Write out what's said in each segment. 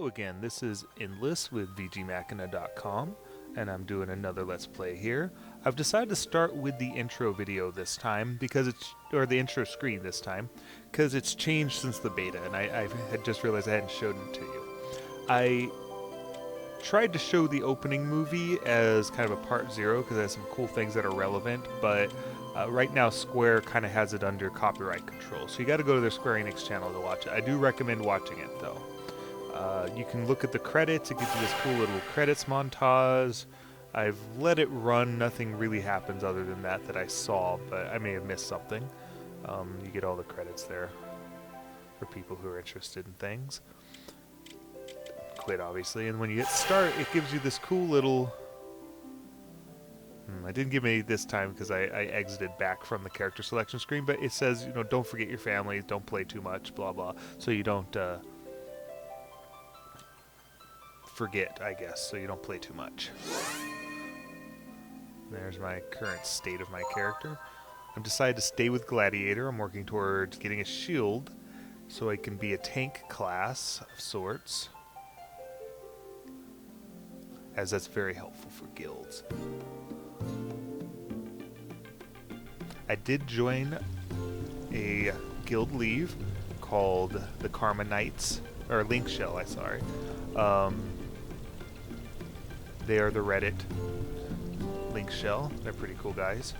Hello again, this is Endless with VGMachina.com, and I'm doing another Let's Play here. I've decided to start with the intro video this time, because or the intro screen this time, because it's changed since the beta, and I had just realized I hadn't showed it to you. I tried to show the opening movie as kind of a part 0, because it has some cool things that are relevant, but right now Square kind of has it under copyright control, so you got to go to their Square Enix channel to watch it. I do recommend watching it, though. You can look at the credits. It gives you this cool little credits montage. I've let it run. Nothing really happens other than that I saw, but I may have missed something. You get all the credits there for people who are interested in things. Quit, obviously, and when you hit start, it gives you this cool little... I didn't give me this time because I exited back from the character selection screen, but it says, you know, don't forget your family, don't play too much, blah blah, so you don't forget, I guess, so you don't play too much. There's my current state of my character. I've decided to stay with Gladiator. I'm working towards getting a shield so I can be a tank class of sorts, as that's very helpful for guilds. I did join a guild leave called the Karma Knights, or Link Shell, sorry. They are the Reddit Link Shell. They're pretty cool guys.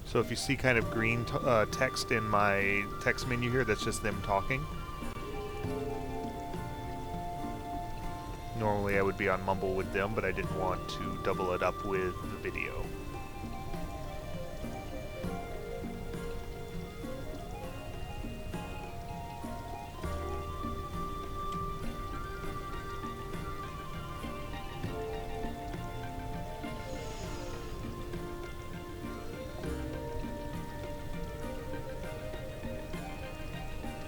So if you see kind of green text in my text menu here, that's just them talking. Normally I would be on Mumble with them, but I didn't want to double it up with the video.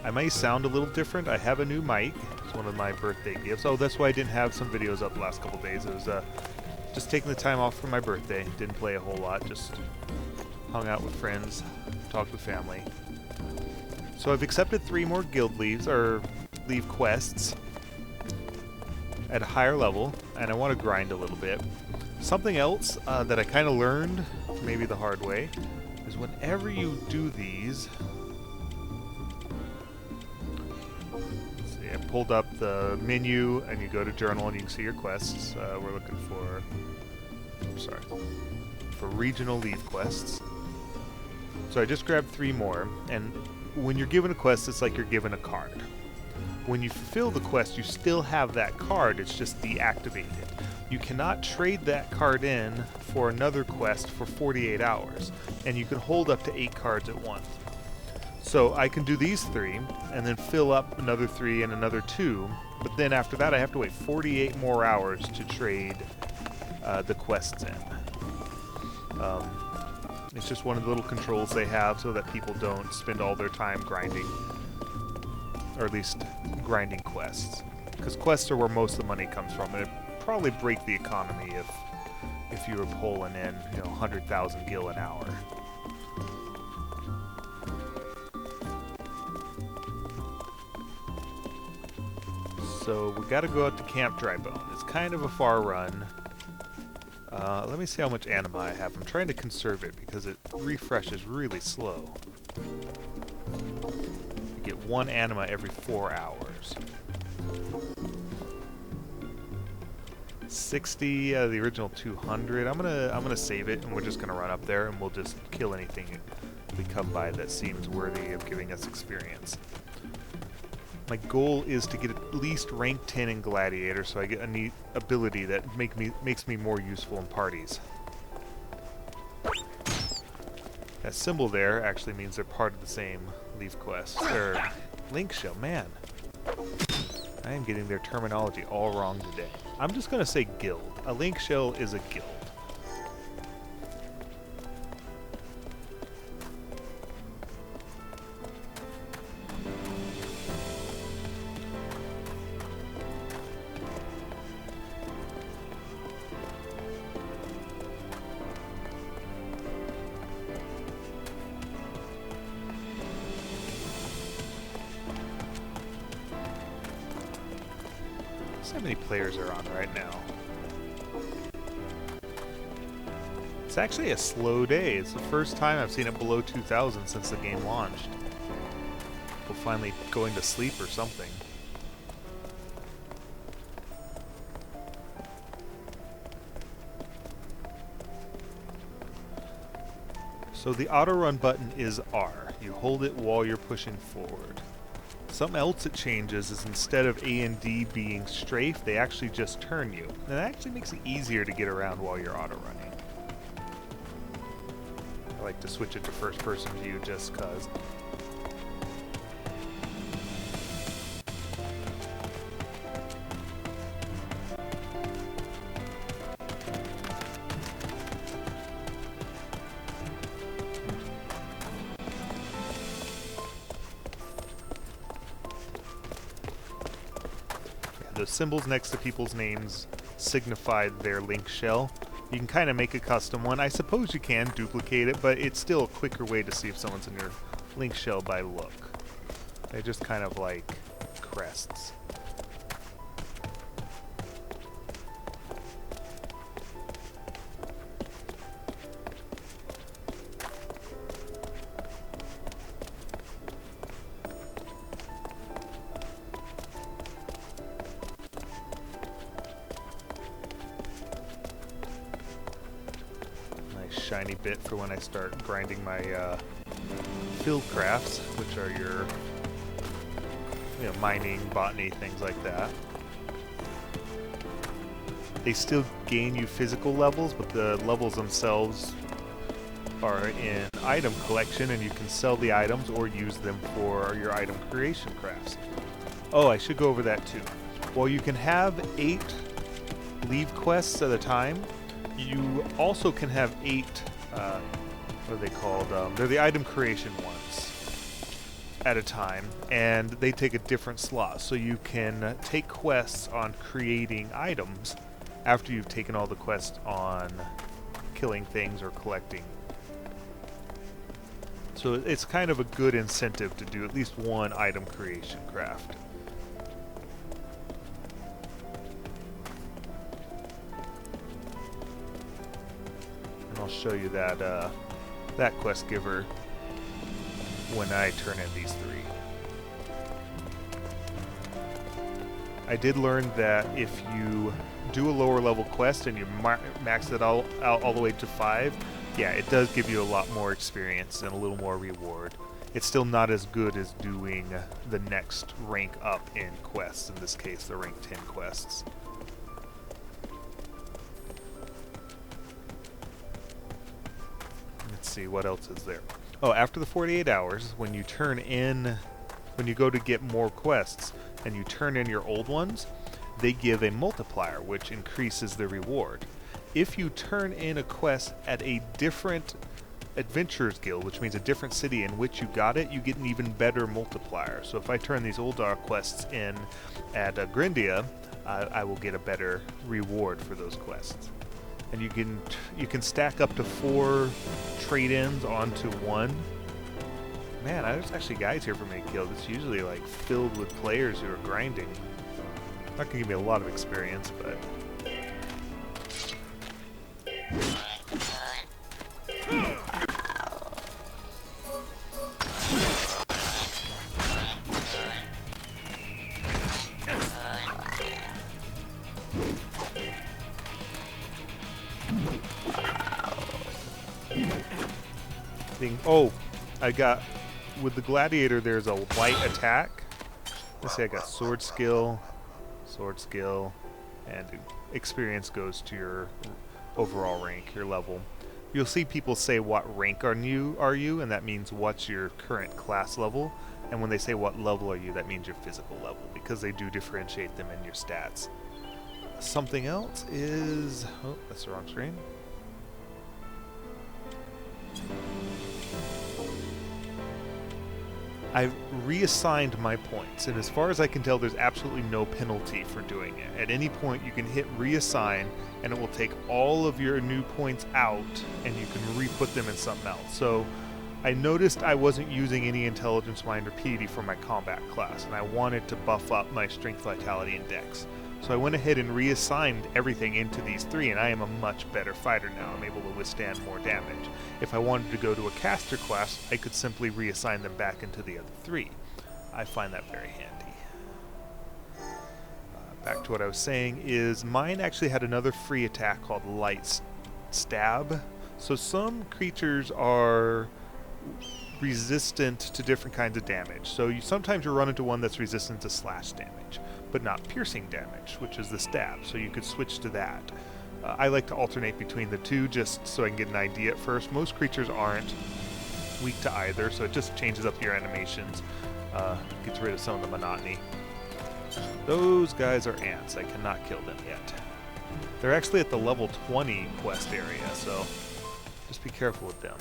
I may sound a little different. I have a new mic. It's one of my birthday gifts. Oh, that's why I didn't have some videos up the last couple days. It was just taking the time off for my birthday. Didn't play a whole lot. Just hung out with friends, talked with family. So I've accepted 3 more guild leaves, or leave quests, at a higher level, and I want to grind a little bit. Something else that I kind of learned, maybe the hard way, is whenever you do these... pulled up the menu and you go to journal and you can see your quests. We're looking for, for regional leave quests. So I just grabbed 3 more, and when you're given a quest, it's like you're given a card. When you fulfill the quest, you still have that card, it's just deactivated. You cannot trade that card in for another quest for 48 hours, and you can hold up to 8 cards at once. So I can do these 3, and then fill up another 3 and another 2, but then after that I have to wait 48 more hours to trade the quests in. It's just one of the little controls they have so that people don't spend all their time grinding, or at least grinding quests. Because quests are where most of the money comes from, and it'd probably break the economy if you were pulling in, you know, 100,000 gil an hour. So we got to go out to Camp Drybone. It's kind of a far run. Let me see how much anima I have. I'm trying to conserve it because it refreshes really slow. You get 1 anima every 4 hours. 60, the original 200. I'm gonna save it, and we're just gonna run up there, and we'll just kill anything we come by that seems worthy of giving us experience. My goal is to get at least rank 10 in Gladiator, so I get a neat ability that makes me more useful in parties. That symbol there actually means they're part of the same leave quest. Or Link Shell, man. I am getting their terminology all wrong today. I'm just going to say guild. A Link Shell is a guild. Let's see how many players are on right now. It's actually a slow day. It's the first time I've seen it below 2,000 since the game launched. People finally going to sleep or something. So the auto run button is R. You hold it while you're pushing forward. Something else it changes is instead of A and D being strafe, they actually just turn you. And that actually makes it easier to get around while you're auto running. I like to switch it to first person view just cause. Those symbols next to people's names signify their link shell. You can kind of make a custom one. I suppose you can duplicate it, but it's still a quicker way to see if someone's in your link shell by look. They're just kind of like crests. Shiny bit for when I start grinding my field crafts, which are your mining, botany, things like that. They still gain you physical levels, but the levels themselves are in item collection, and you can sell the items or use them for your item creation crafts. Oh, I should go over that too. While you can have 8 leave quests at a time, you also can have 8, what are they called? They're the item creation ones at a time, and they take a different slot. So you can take quests on creating items after you've taken all the quests on killing things or collecting. So it's kind of a good incentive to do at least one item creation craft. I'll show you that that quest giver when I turn in these 3. I did learn that if you do a lower level quest and you max it all out all the way to 5, yeah, it does give you a lot more experience and a little more reward. It's still not as good as doing the next rank up in quests, in this case the rank 10 quests. Let's see, what else is there? Oh, after the 48 hours, when you go to get more quests and you turn in your old ones, they give a multiplier, which increases the reward. If you turn in a quest at a different Adventurers Guild, which means a different city in which you got it, you get an even better multiplier. So if I turn these old quests in at Grindia, I will get a better reward for those quests. And you can stack up to 4 trade-ins onto 1. Man, there's actually guys here for me to kill. It's usually like filled with players who are grinding. Not gonna give me a lot of experience, but oh, I got, with the gladiator there's a light attack. Let's say I got sword skill, and experience goes to your overall rank, your level. You'll see people say what rank are you, and that means what's your current class level. And when they say what level are you, that means your physical level, because they do differentiate them in your stats. Something else is, oh, that's the wrong screen. I've reassigned my points, and as far as I can tell, there's absolutely no penalty for doing it. At any point, you can hit reassign, and it will take all of your new points out, and you can re-put them in something else. So I noticed I wasn't using any intelligence, mind, or piety for my combat class, and I wanted to buff up my strength, vitality, and dex. So I went ahead and reassigned everything into these 3, and I am a much better fighter now. I'm able to withstand more damage. If I wanted to go to a caster class, I could simply reassign them back into the other 3. I find that very handy. Back to what I was saying is mine actually had another free attack called Light Stab. So some creatures are resistant to different kinds of damage. So sometimes you run into one that's resistant to slash damage, but not piercing damage, which is the stab. So you could switch to that. I like to alternate between the two just so I can get an idea at first. Most creatures aren't weak to either, so it just changes up your animations, gets rid of some of the monotony. Those guys are ants. I cannot kill them yet. They're actually at the level 20 quest area, so just be careful with them.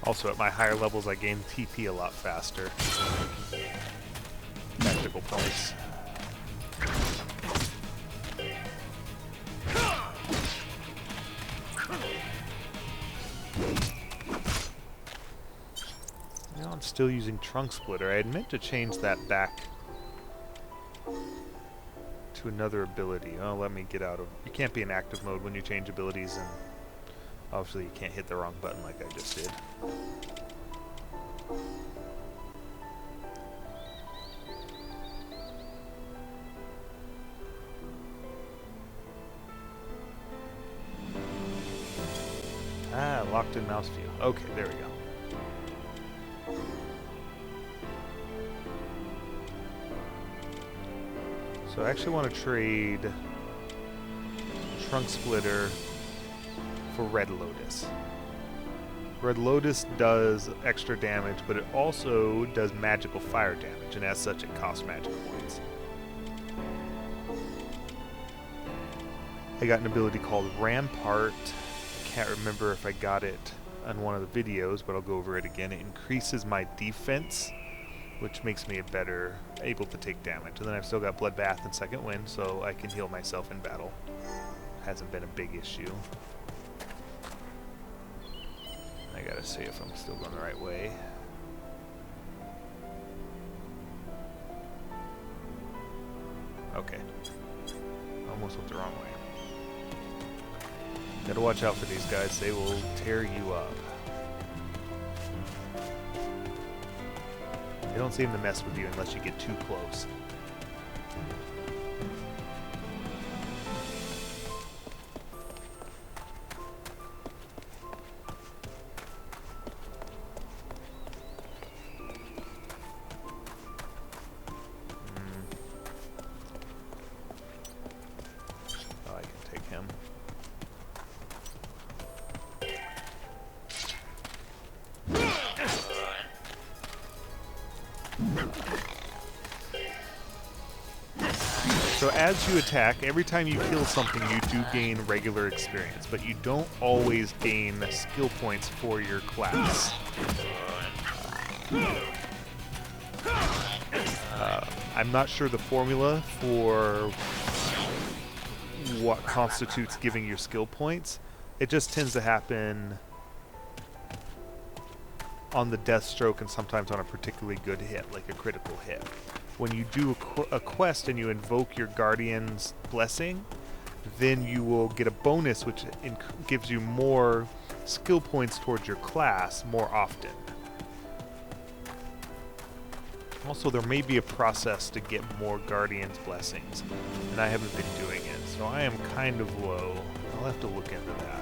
Also, at my higher levels, I gain TP a lot faster. Tactical points. Now I'm still using Trunk Splitter. I had meant to change that back to another ability. Oh, let me get out of... You can't be in active mode when you change abilities, and obviously you can't hit the wrong button like I just did. Ah, locked in mouse view. Okay, there we go. So I actually want to trade Trunk Splitter for Red Lotus. Red Lotus does extra damage, but it also does magical fire damage, and as such it costs magic points. I got an ability called Rampart. I can't remember if I got it on one of the videos, but I'll go over it again. It increases my defense, which makes me able to take damage. And then I've still got Bloodbath and Second Wind, so I can heal myself in battle. Hasn't been a big issue. I gotta see if I'm still going the right way. Okay. Almost went the wrong way. Gotta watch out for these guys, they will tear you up. They don't seem to mess with you unless you get too close. Oh, I can take him. So as you attack, every time you kill something, you do gain regular experience, but you don't always gain skill points for your class. I'm not sure the formula for what constitutes giving you skill points. It just tends to happen on the death stroke and sometimes on a particularly good hit, like a critical hit. When you do a quest and you invoke your Guardian's Blessing, then you will get a bonus which gives you more skill points towards your class more often. Also, there may be a process to get more Guardian's Blessings, and I haven't been doing it, so I am kind of low. I'll have to look into that.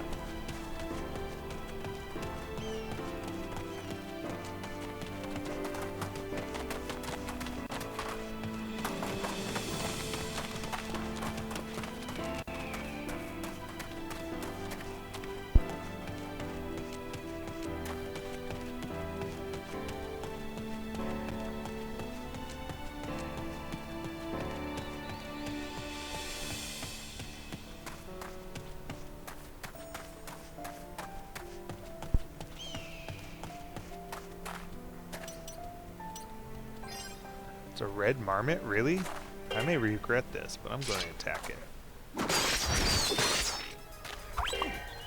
It's a red marmot? Really? I may regret this, but I'm going to attack it.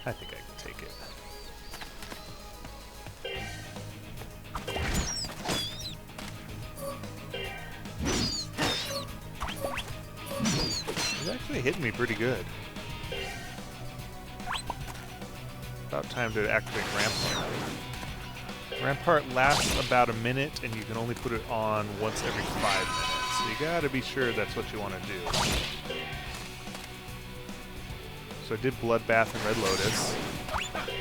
I think I can take it. It's actually hitting me pretty good. About time to activate Rampart. Rampart lasts about a minute, and you can only put it on once every 5 minutes. So you gotta be sure that's what you want to do. So I did Bloodbath and Red Lotus to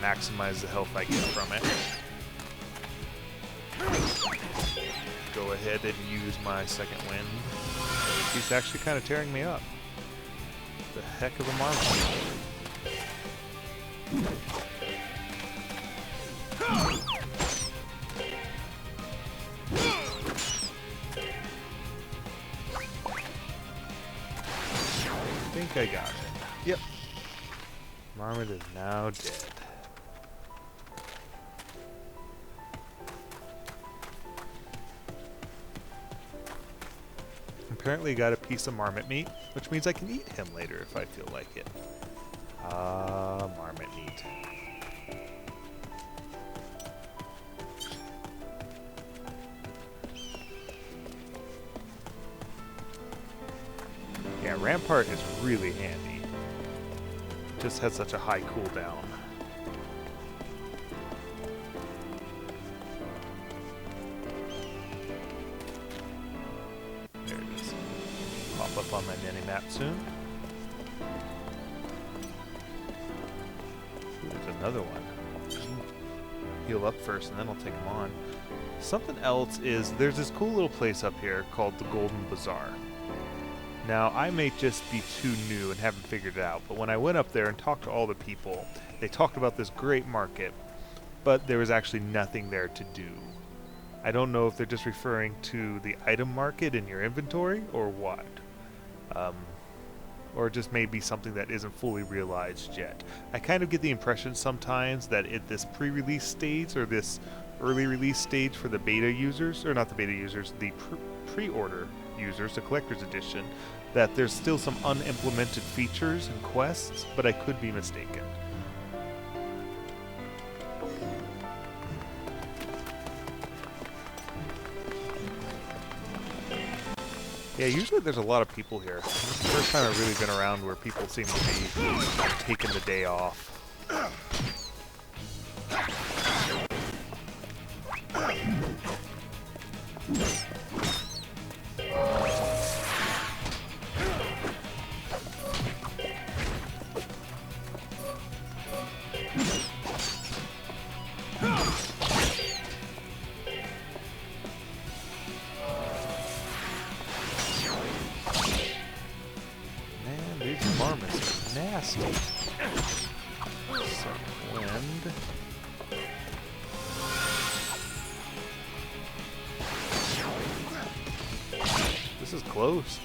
maximize the health I get from it. Go ahead and use my second wind. He's actually kind of tearing me up. The heck of a marmot. I think I got it. Yep. Marmot is now dead. Apparently got a piece of marmot meat, which means I can eat him later if I feel like it. Ah, marmot meat. Yeah, Rampart is really handy. Just has such a high cooldown. There it is. Pop up on my mini-map soon. Ooh, there's another one. Heal up first and then I'll take him on. Something else is, there's this cool little place up here called the Golden Bazaar. Now, I may just be too new and haven't figured it out, but when I went up there and talked to all the people, they talked about this great market, but there was actually nothing there to do. I don't know if they're just referring to the item market in your inventory, or what. Or just maybe something that isn't fully realized yet. I kind of get the impression sometimes that at this pre-release stage, or this early release stage for the beta users, or not the beta users, the pre-order users, the collector's edition, that there's still some unimplemented features and quests, but I could be mistaken. Yeah, usually there's a lot of people here. This is the first time I've really been around where people seem to be taking the day off. These marmots are nasty. Some wind. This is close.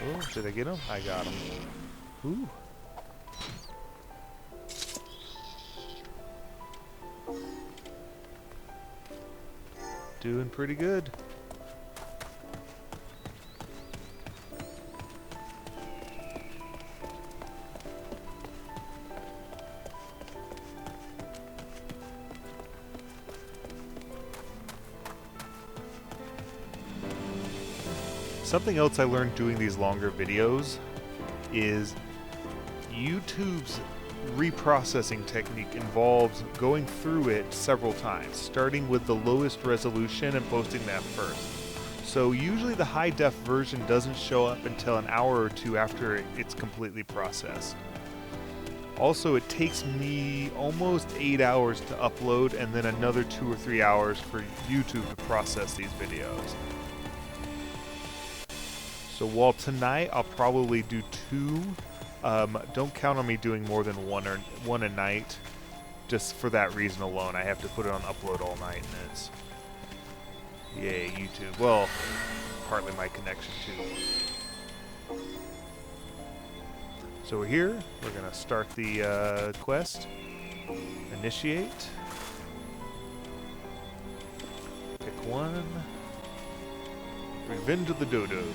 Oh, did I get him? I got him. Ooh. Doing pretty good. Something else I learned doing these longer videos is YouTube's reprocessing technique involves going through it several times, starting with the lowest resolution and posting that first. So usually the high def version doesn't show up until an hour or two after it's completely processed. Also, it takes me almost 8 hours to upload and then another 2 or 3 hours for YouTube to process these videos. So while tonight I'll probably do 2, don't count on me doing more than one a night, just for that reason alone. I have to put it on upload all night, and it's... Yay, YouTube. Well, partly my connection too. So we're here. We're going to start the quest. Initiate. Pick one. Revenge of the dodos.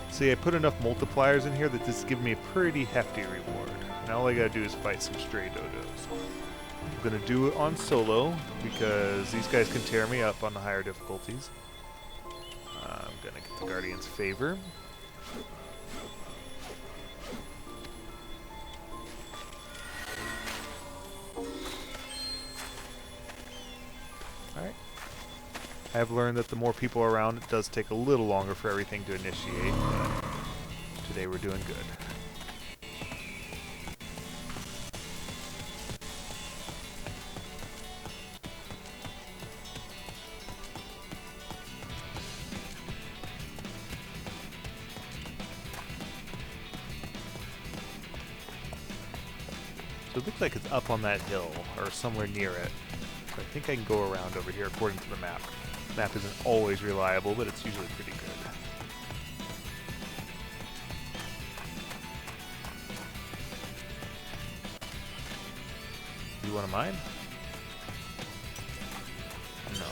See, I put enough multipliers in here that this is giving me a pretty hefty reward. Now all I gotta do is fight some stray dodos. I'm gonna do it on solo because these guys can tear me up on the higher difficulties. I'm gonna get the Guardian's favor. Alright. I have learned that the more people around, it does take a little longer for everything to initiate, but today we're doing good. So it looks like it's up on that hill, or somewhere near it. So I think I can go around over here according to the map. The map isn't always reliable, but it's usually pretty good. You want a mine? No.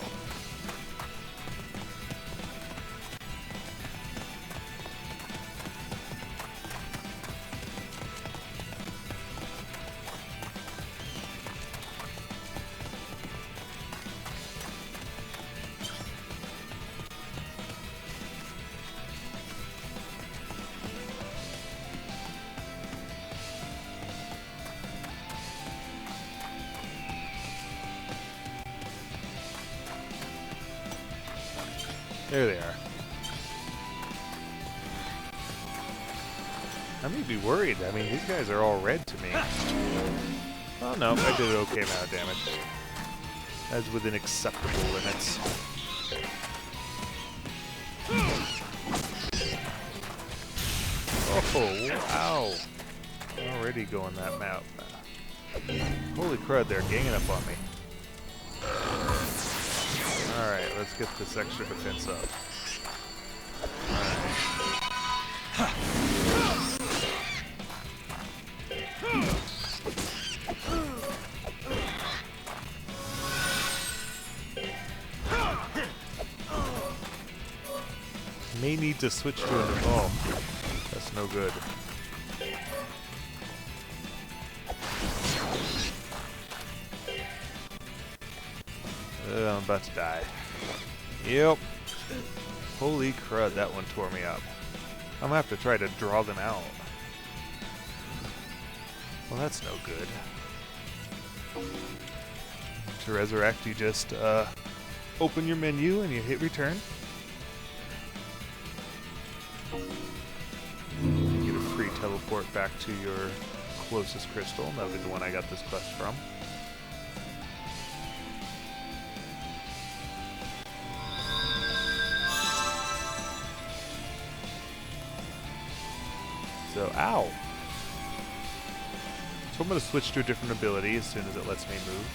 There they are. I may be worried. I mean, these guys are all red to me. Oh no, I did an okay amount of damage. That's within acceptable limits. Oh, wow. Already going that map. Holy crud, they're ganging up on me. Alright, let's get this extra defense up. May need to switch to an evolve. That's no good. I'm about to die. Yep. Holy crud, that one tore me up. I'm gonna have to try to draw them out. Well, that's no good. To resurrect, you just open your menu and you hit return. You get a free teleport back to your closest crystal, and that'll be the one I got this quest from. So, ow! So I'm going to switch to a different ability as soon as it lets me move.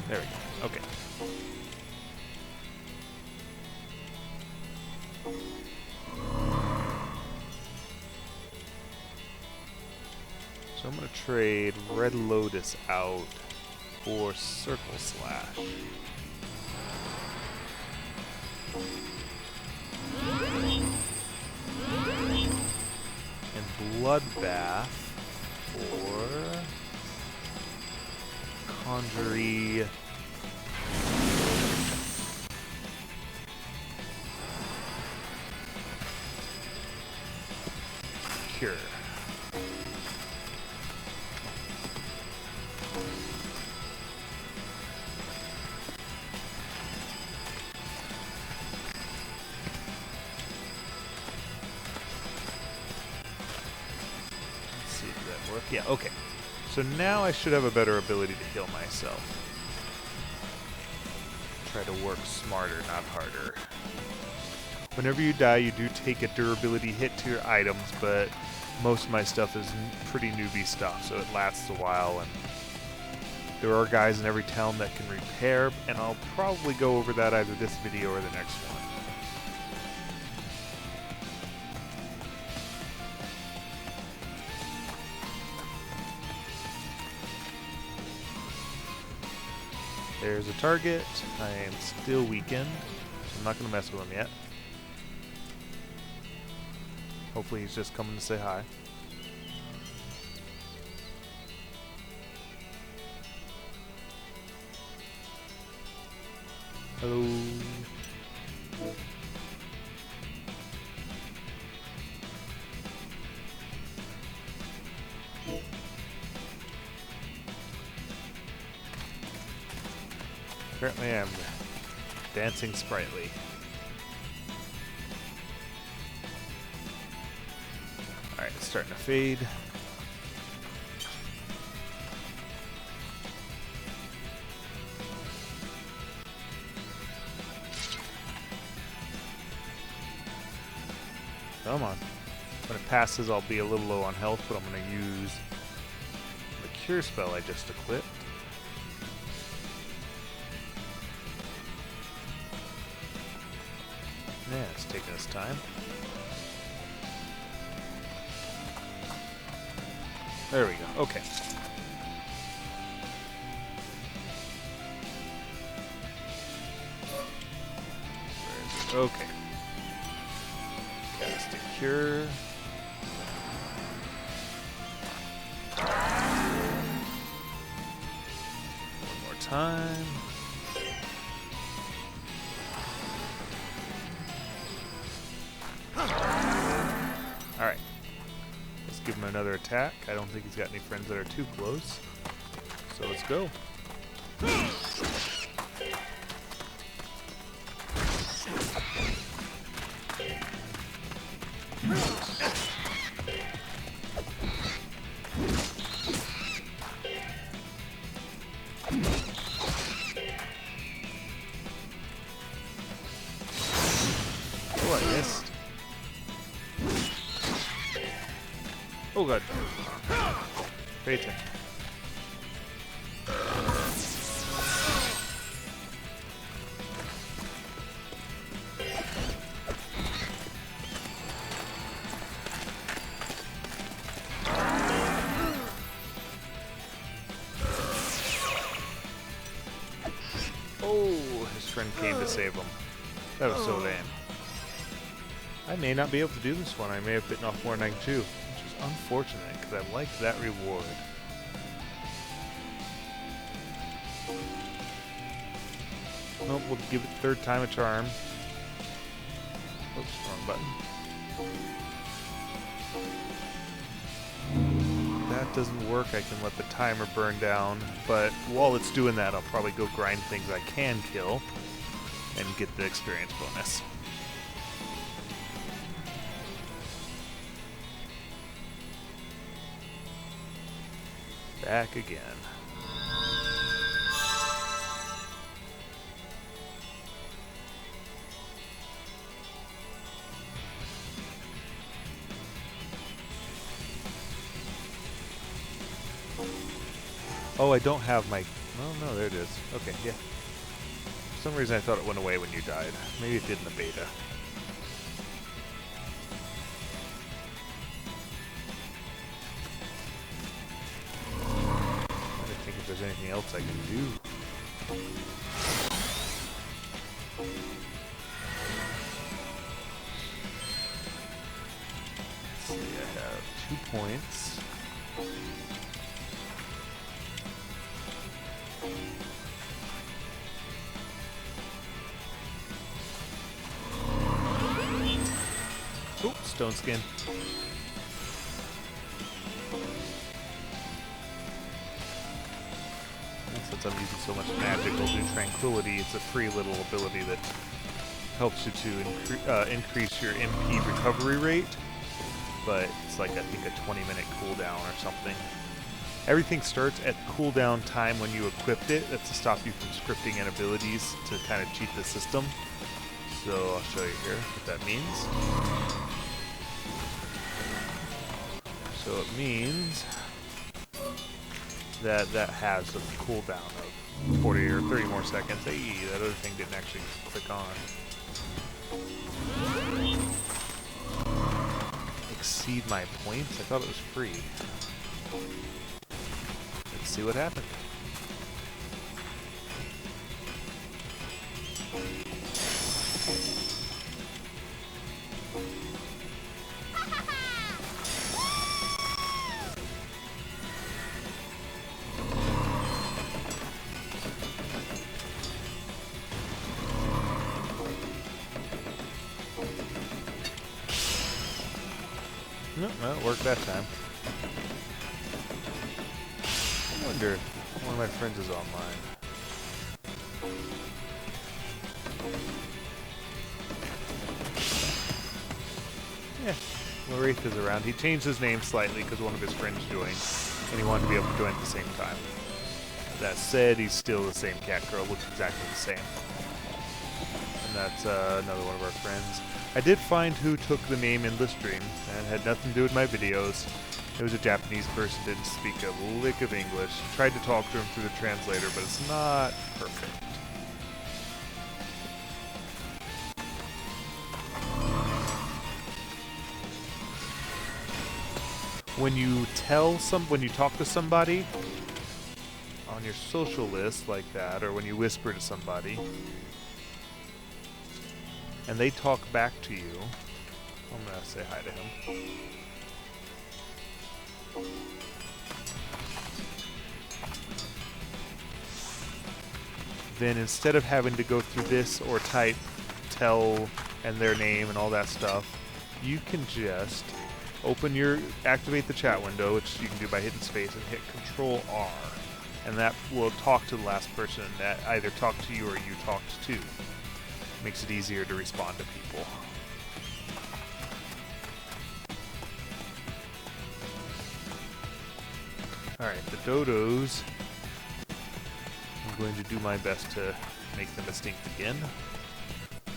There we go. Okay. So I'm going to trade Red Lotus out for Circle Slash. And Bloodbath for Conjury. Cure. Yeah, okay. So now I should have a better ability to heal myself. Try to work smarter, not harder. Whenever you die, you do take a durability hit to your items, but most of my stuff is pretty newbie stuff, so it lasts a while, and There are guys in every town that can repair, and I'll probably go over that either this video or the next one. There's a target. I am still weakened, so I'm not going to mess with him yet. Hopefully he's just coming to say hi. Hello. Apparently I'm dancing sprightly. Alright, it's starting to fade. Come on. When it passes, I'll be a little low on health, but I'm going to use the cure spell I just equipped. Yeah, it's taking its time. There we go. Okay. Where is it? Okay. Cast a cure. One more time. Alright. Let's give him another attack. I don't think he's got any friends that are too close. So let's go. Oh, I missed. Oh god. Pay attention. Oh, his friend came to save him. That was so lame. I may not be able to do this one. I may have bitten off more than I can chew, which is unfortunate because I liked that reward. Well, we'll give it third time a charm. Oops, wrong button. If that doesn't work, I can let the timer burn down, but while it's doing that, I'll probably go grind things I can kill and get the experience bonus. Back again. Oh, I don't have my... Oh, no, there it is. Okay, yeah. For some reason I thought it went away when you died. Maybe it did in the beta. If there's anything else I can do. Let's see, I have 2 points. Oop, stone skin. Since I'm using so much magical do tranquility, it's a free little ability that helps you to increase your MP recovery rate, but it's like I think a 20-minute cooldown or something. Everything starts at cooldown time when you equipped it. That's to stop you from scripting and abilities to kind of cheat the system. So I'll show you here what that means. So it means that has a cooldown of 40 or 30 more seconds. Hey, that other thing didn't actually click on. Exceed my points? I thought it was free. Let's see what happens. No, well, it worked that time. I wonder if one of my friends is online. Yeah, Wraith is around. He changed his name slightly because one of his friends joined, and he wanted to be able to join at the same time. That said, he's still the same cat girl, looks exactly the same. And that's another one of our friends. I did find who took the name in the stream, and it had nothing to do with my videos. It was a Japanese person, didn't speak a lick of English. Tried to talk to him through the translator, but it's not perfect. When you talk to somebody on your social list like that, or when you whisper to somebody, and they talk back to you, I'm gonna say hi to him. Then instead of having to go through this or type tell and their name and all that stuff, you can just activate the chat window, which you can do by hitting space, and hit Control R, and that will talk to the last person that either talked to you or you talked to. Makes it easier to respond to people. Alright, the dodos. I'm going to do my best to make them extinct again.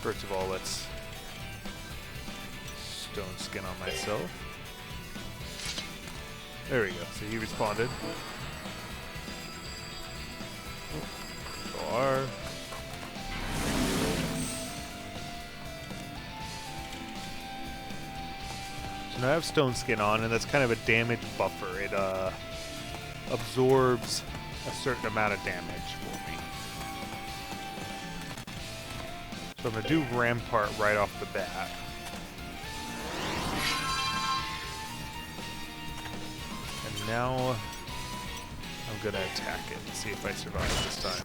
First of all, let's stone skin on myself. There we go. So he responded. R. So now I have stone skin on, and that's kind of a damage buffer. It absorbs a certain amount of damage for me. So I'm going to do Rampart right off the bat. And now I'm going to attack it and see if I survive this time.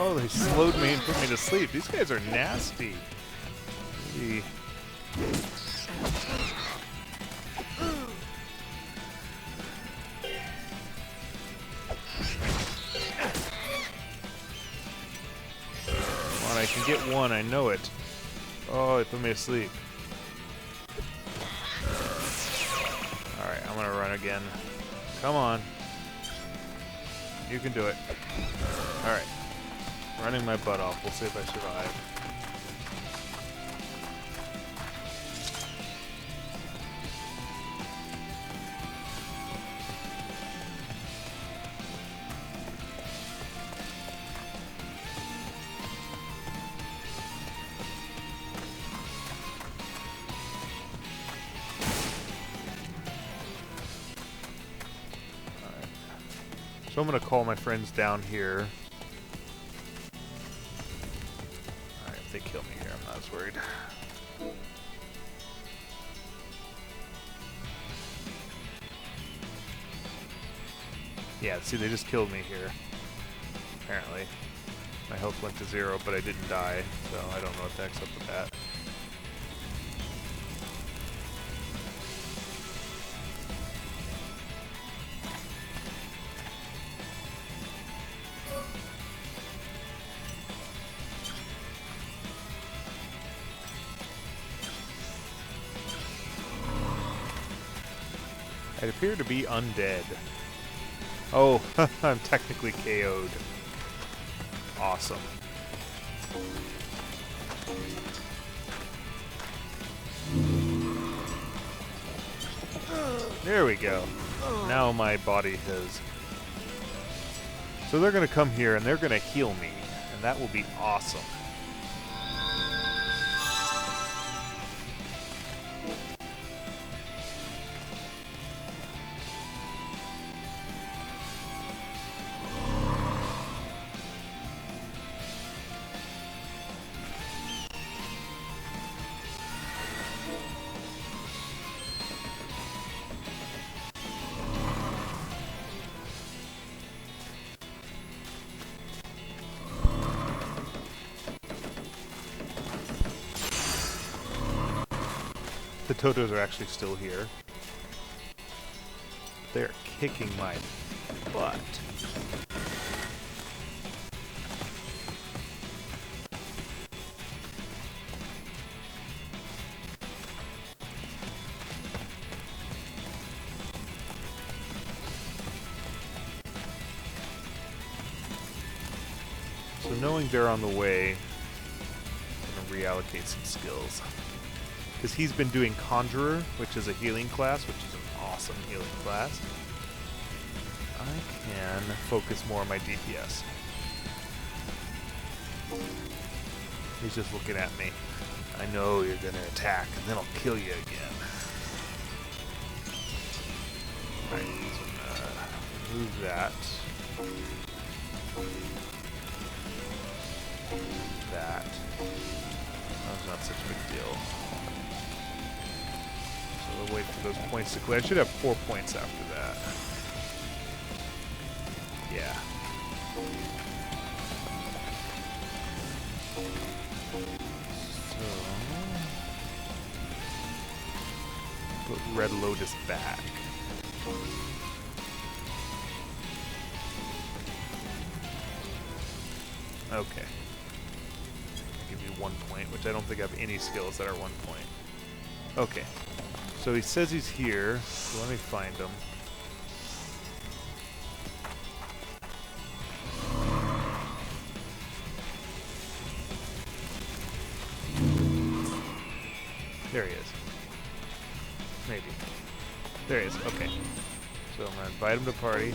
Oh, they slowed me and put me to sleep. These guys are nasty. Maybe. Come on, I can get one. I know it. Oh, it put me to sleep. Alright, I'm gonna run again. Come on. You can do it. Alright. Running my butt off. We'll see if I survive. Alright. So I'm going to call my friends down here. If they kill me here, I'm not as worried. Yeah, see, they just killed me here. Apparently. My health went to 0, but I didn't die, so I don't know what the heck's up with that. I appear to be undead. Oh, I'm technically KO'd. Awesome. There we go. Now my body has... So they're going to come here and they're going to heal me. And that will be awesome. The dodos are actually still here. They're kicking my butt. So knowing they're on the way, I'm going to reallocate some skills. Because he's been doing Conjurer, which is a healing class, which is an awesome healing class. I can focus more on my DPS. He's just looking at me. I know you're going to attack, and then I'll kill you again. Alright, so I'm going to remove that. That. That was not such a big deal. So we'll wait for those points to clear. I should have 4 points after that. Yeah. So put Red Lotus back. Okay. I'll give you 1 point, which I don't think I have any skills that are 1 point. Okay. So he says he's here, so let me find him. There he is. Maybe. There he is, okay. So I'm going to invite him to party.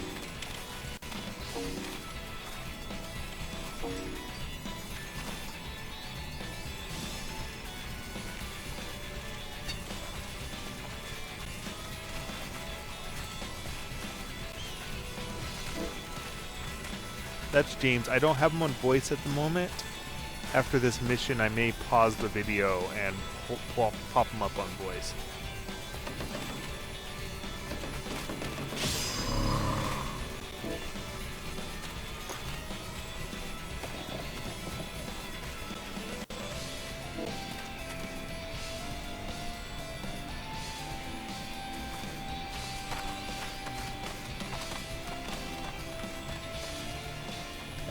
That's James. I don't have him on voice at the moment. After this mission, I may pause the video and pop him up on voice.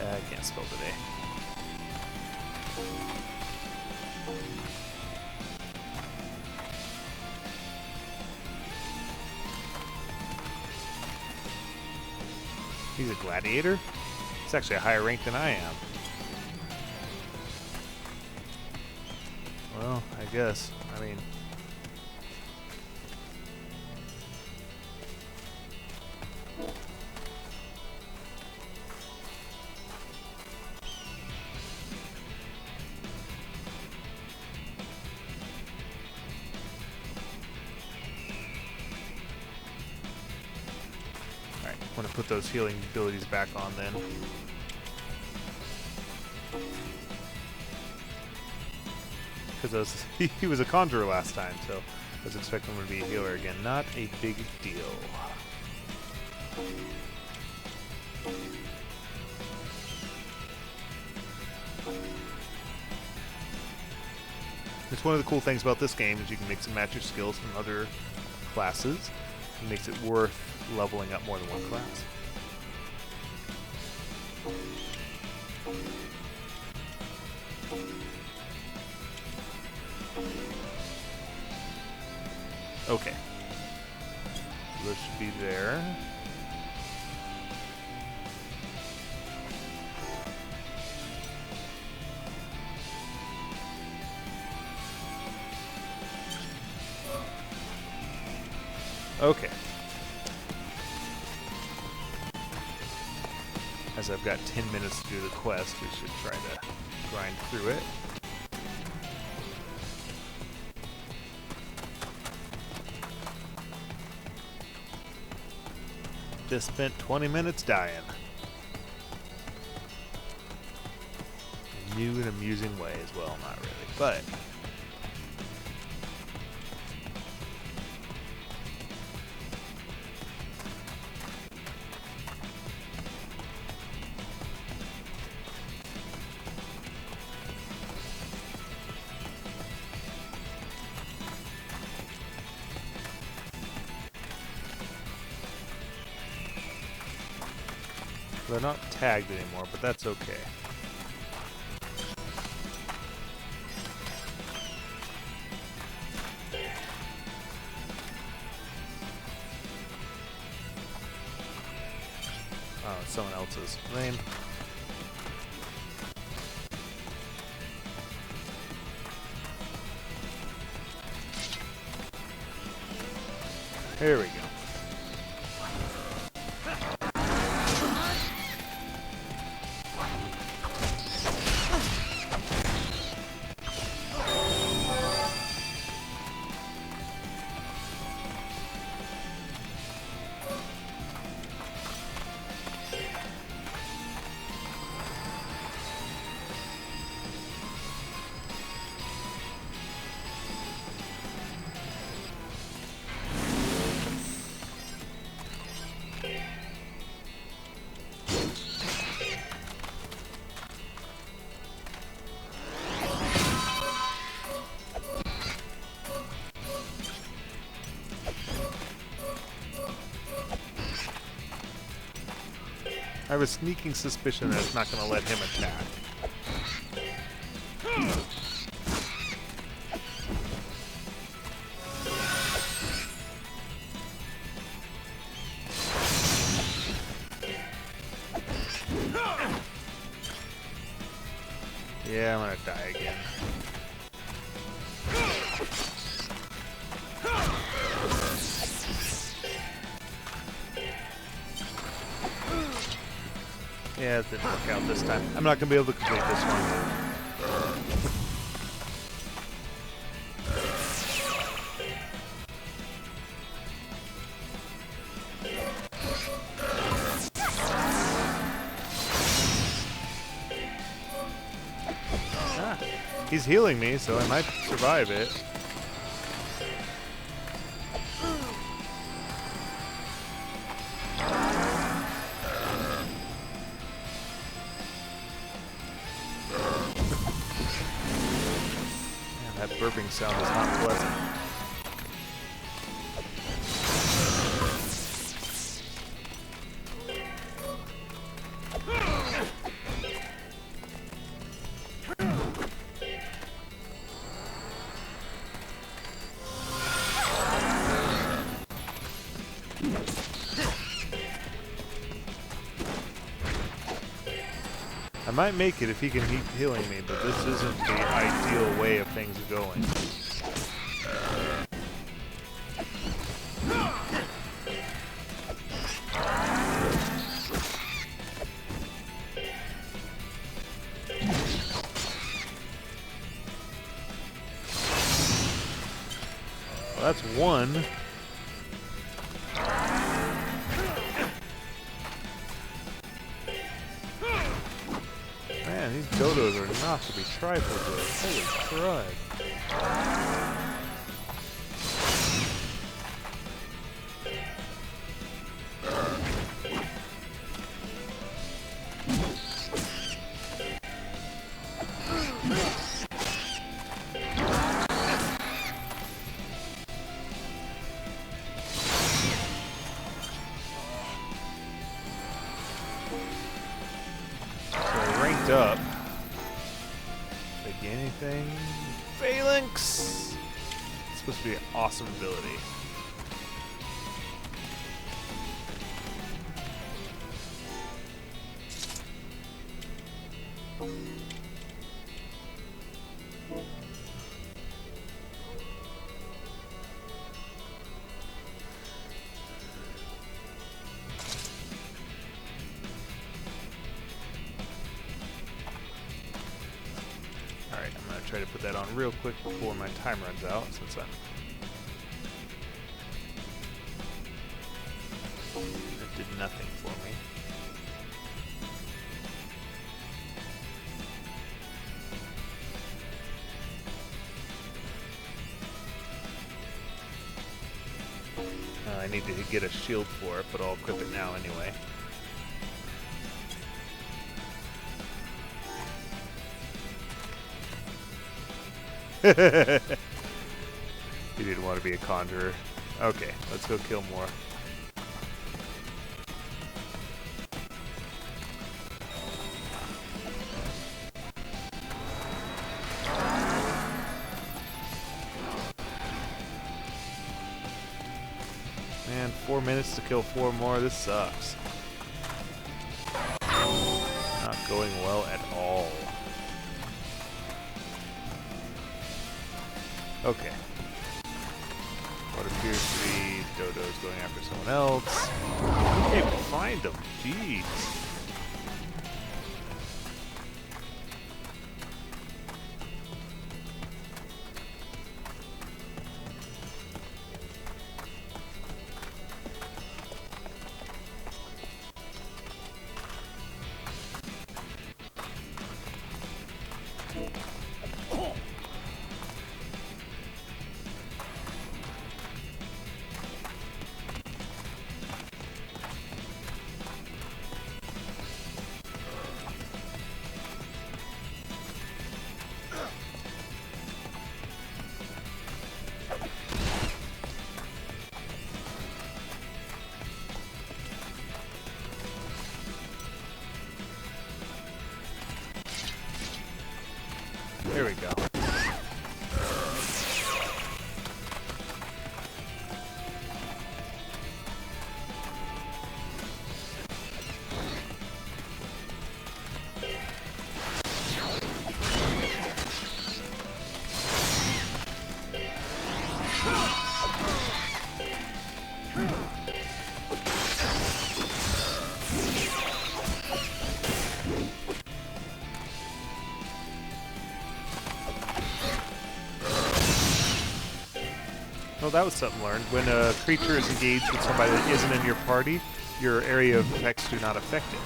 I can't spell today. He's a gladiator? He's actually a higher rank than I am. Well, I guess. I mean... I want to put those healing abilities back on then. Because he was a conjurer last time, so I was expecting him to be a healer again. Not a big deal. It's one of the cool things about this game is you can mix and match your skills from other classes. It makes it worth leveling up more than one class. Okay. those should be there. Okay. As I've got 10 minutes to do the quest, we should try to grind through it. Just spent 20 minutes dying. A new and amusing way as well, not really, but... They're not tagged anymore, but that's okay. Oh, it's someone else's name. Here we go. I have a sneaking suspicion that it's not going to let him attack. Yeah, I'm going to die again. Yeah, it didn't work out this time. I'm not going to be able to complete this one. He's healing me, so I might survive it. That burping sound is not pleasant. I might make it if he can keep healing me, but this isn't the ideal way of things going. Well, that's one. Man, these dodos are not to be trifled with. Holy crud. Up. Big anything? Phalanx! It's supposed to be an awesome ability. Alright, I'm going to try to put that on real quick before my time runs out, since that did nothing for me. I need to get a shield for it, but I'll equip it now anyway. He didn't want to be a conjurer. Okay, let's go kill more. Man, 4 minutes to kill 4 more. This sucks. Not going well at all. Okay. What appears to be dodos going after someone else. I can't even find them. Jeez. There we go. Well, that was something learned. When a creature is engaged with somebody that isn't in your party, your area of effects do not affect it.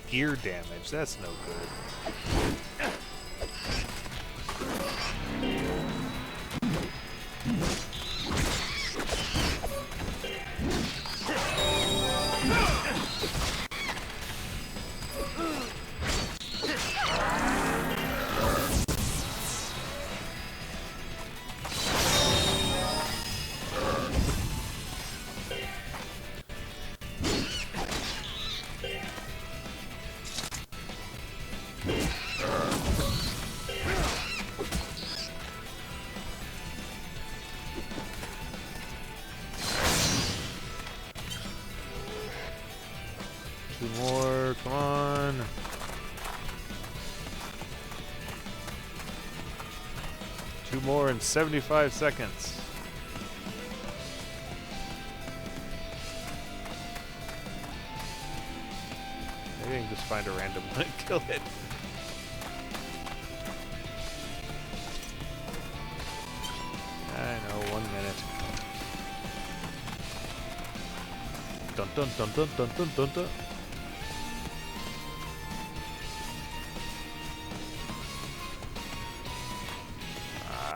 Gear damage, that's no good. Two more, come on. Two more in 75 seconds. Maybe I can just find a random one and kill it. I know, 1 minute. Dun dun dun dun dun dun dun dun.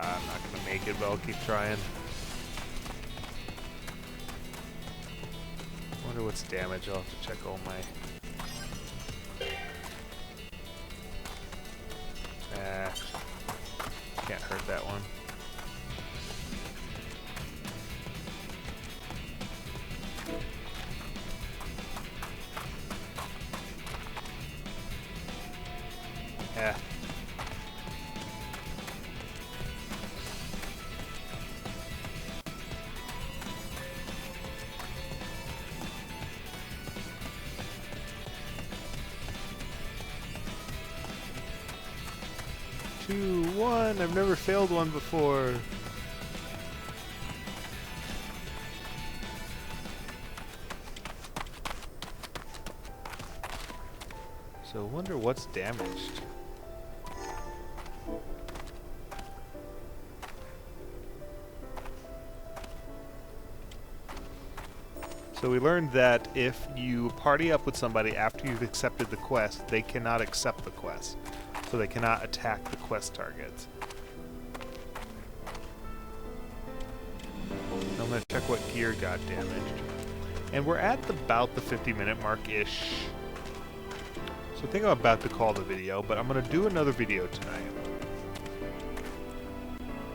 I'm not gonna make it, but I'll keep trying. Wonder what's damage. I'll have to check all my. Can't hurt that one. Yeah. 2, 1. I've never failed one before. So I wonder what's damaged. So we learned that if you party up with somebody after you've accepted the quest, they cannot accept the quest. So they cannot attack the quest targets. I'm going to check what gear got damaged. And we're at about the 50-minute mark-ish. So I think I'm about to call the video, but I'm going to do another video tonight.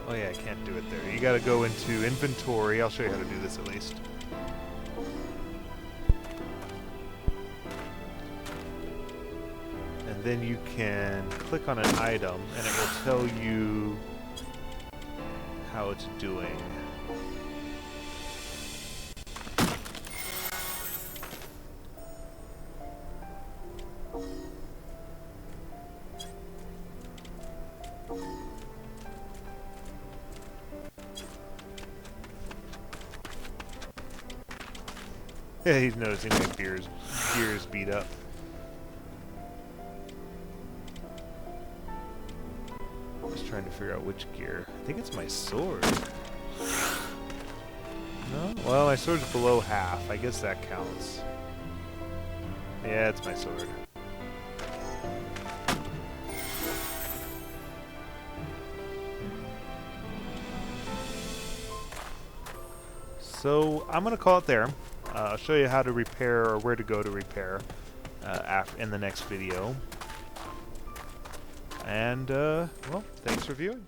Oh yeah, I can't do it there. You got to go into inventory. I'll show you how to do this at least. And then you can click on an item, and it will tell you how it's doing. Yeah, he's noticing my gears beat up. Just trying to figure out which gear. I think it's my sword. No? Well, my sword's below half. I guess that counts. Yeah, it's my sword. So, I'm going to call it there. I'll show you how to repair, or where to go to repair, in the next video. And, well, thanks for viewing.